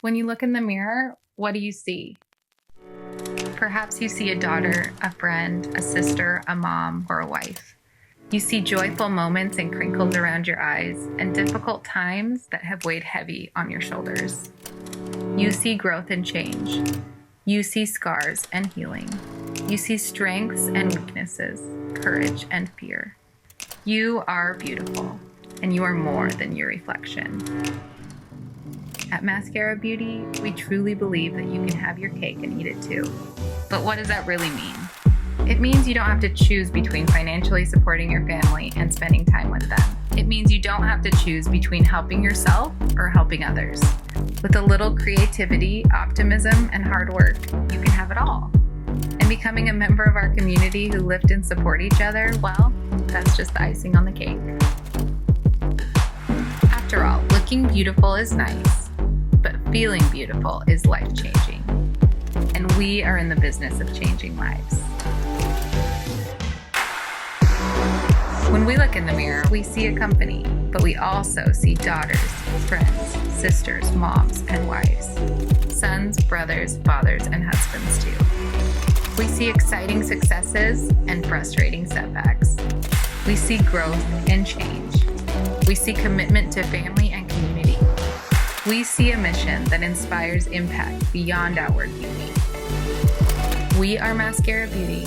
When you look in the mirror, what do you see? Perhaps you see a daughter, a friend, a sister, a mom, or a wife. You see joyful moments and crinkles around your eyes and difficult times that have weighed heavy on your shoulders. You see growth and change. You see scars and healing. You see strengths and weaknesses, courage and fear. You are beautiful, and you are more than your reflection. At Mascara Beauty, we truly believe that you can have your cake and eat it too. But what does that really mean? It means you don't have to choose between financially supporting your family and spending time with them. It means you don't have to choose between helping yourself or helping others. With a little creativity, optimism, and hard work, you can have it all. And becoming a member of our community who lift and support each other, well, that's just the icing on the cake. After all, looking beautiful is nice, but feeling beautiful is life-changing. And we are in the business of changing lives. When we look in the mirror, we see a company, but we also see daughters, friends, sisters, moms, and wives, sons, brothers, fathers, and husbands too. We see exciting successes and frustrating setbacks. We see growth and change. We see commitment to family and community. We see a mission that inspires impact beyond outward beauty. We are Mascara Beauty,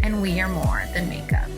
and we are more than makeup.